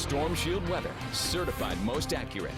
Storm Shield weather, certified most accurate.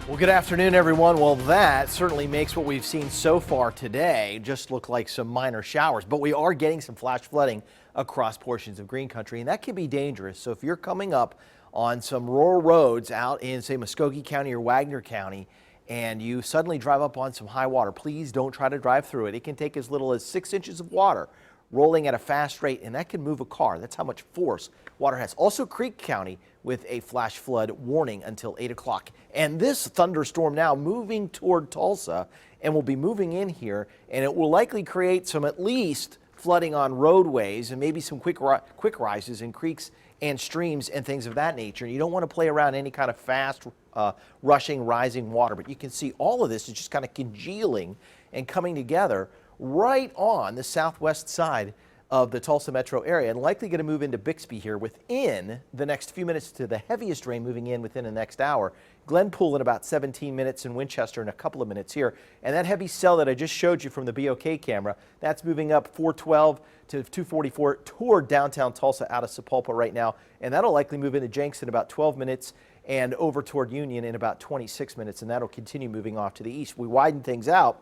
Well, good afternoon, everyone. Well, that certainly makes what we've seen so far today just look like some minor showers, but we are getting some flash flooding across portions of Green Country, and that can be dangerous. So if you're coming up on some rural roads out in, say, Muskogee County or Wagner County, and you suddenly drive up on some high water, please don't try to drive through it. It can take as little as 6 inches of water rolling at a fast rate, and that can move a car. That's how much force water has. Also, Creek County with a flash flood warning until 8 o'clock. And this thunderstorm now moving toward Tulsa and will be moving in here, and it will likely create some at least flooding on roadways and maybe some quick rises in creeks and streams and things of that nature. And you don't want to play around any kind of fast rushing, rising water, but you can see all of this is just kind of congealing and coming together right on the southwest side of the Tulsa metro area, and likely going to move into Bixby here within the next few minutes, to the heaviest rain moving in within the next hour. Glenpool in about 17 minutes, and Winchester in a couple of minutes here. And that heavy cell that I just showed you from the BOK camera, that's moving up 412 to 244 toward downtown Tulsa out of Sapulpa right now. And that'll likely move into Jenks in about 12 minutes and over toward Union in about 26 minutes. And that'll continue moving off to the east. We widen things out.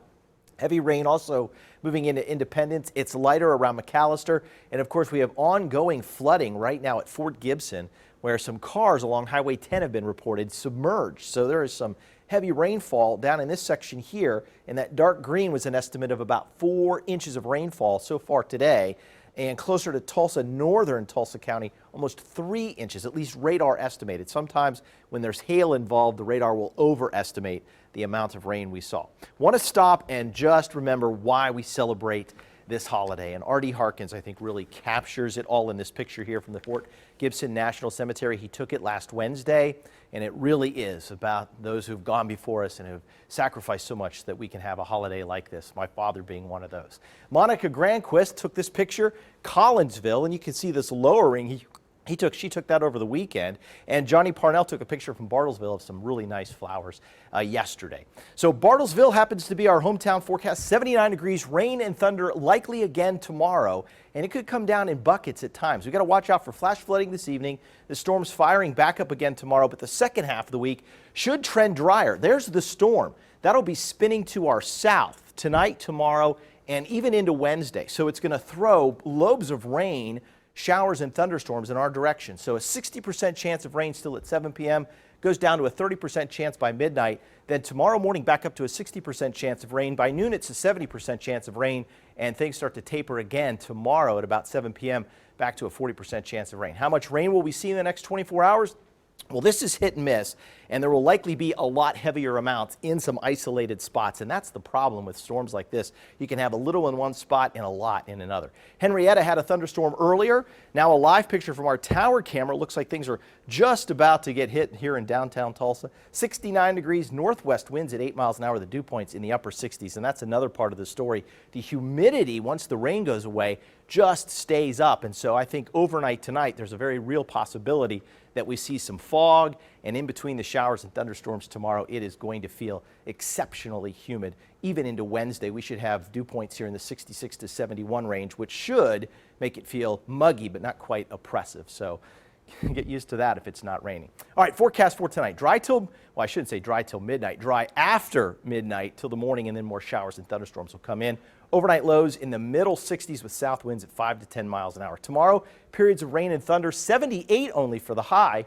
Heavy rain also moving into Independence. It's lighter around McAllister. And of course, we have ongoing flooding right now at Fort Gibson, where some cars along Highway 10 have been reported submerged. So there is some heavy rainfall down in this section here. And that dark green was an estimate of about 4 inches of rainfall so far today. And closer to Tulsa, northern Tulsa County, almost 3 inches, at least radar estimated. Sometimes when there's hail involved, the radar will overestimate the amount of rain we saw. Want to stop and just remember why we celebrate this holiday. And R.D. Harkins, I think, really captures it all in this picture here from the Fort Gibson National Cemetery. He took it last Wednesday, and it really is about those who've gone before us and have sacrificed so much that we can have a holiday like this, my father being one of those. Monica Granquist took this picture, Collinsville, and you can see this lowering. She took that over the weekend, and Johnny Parnell took a picture from Bartlesville of some really nice flowers yesterday. So Bartlesville happens to be our hometown forecast. 79 degrees, rain and thunder likely again tomorrow, and it could come down in buckets at times. We've got to watch out for flash flooding this evening. The storm's firing back up again tomorrow, but the second half of the week should trend drier. There's the storm. That'll be spinning to our south tonight, tomorrow, and even into Wednesday. So it's going to throw lobes of rain, showers and thunderstorms in our direction. So a 60% chance of rain still at 7 p.m. goes down to a 30% chance by midnight. Then tomorrow morning back up to a 60% chance of rain. By noon it's a 70% chance of rain, and things start to taper again tomorrow at about 7 p.m. back to a 40% chance of rain. How much rain will we see in the next 24 hours? Well, this is hit and miss, and there will likely be a lot heavier amounts in some isolated spots, and that's the problem with storms like this. You can have a little in one spot and a lot in another. Henrietta had a thunderstorm earlier. Now a live picture from our tower camera. Looks like things are just about to get hit here in downtown Tulsa. 69 degrees, northwest winds at 8 miles an hour. The dew points in the upper 60s, and that's another part of the story. The humidity, once the rain goes away, just stays up, and so I think overnight tonight there's a very real possibility that we see some fog, and in between the showers and thunderstorms tomorrow, it is going to feel exceptionally humid. Even into Wednesday, we should have dew points here in the 66 to 71 range, which should make it feel muggy, but not quite oppressive. So get used to that if it's not raining. All right, forecast for tonight. Dry till, well, I shouldn't say dry till midnight, dry after midnight till the morning, and then more showers and thunderstorms will come in. Overnight lows in the middle 60s with south winds at 5 to 10 miles an hour. Tomorrow, periods of rain and thunder, 78 only for the high.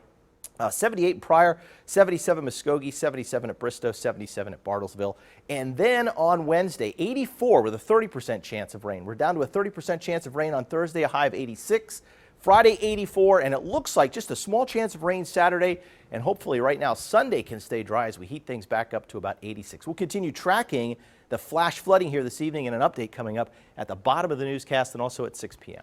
78 in Pryor, 77 Muskogee, 77 at Bristow, 77 at Bartlesville. And then on Wednesday, 84 with a 30% chance of rain. We're down to a 30% chance of rain on Thursday, a high of 86. Friday, 84, and it looks like just a small chance of rain Saturday, and hopefully right now Sunday can stay dry as we heat things back up to about 86. We'll continue tracking the flash flooding here this evening, and an update coming up at the bottom of the newscast and also at 6 p.m.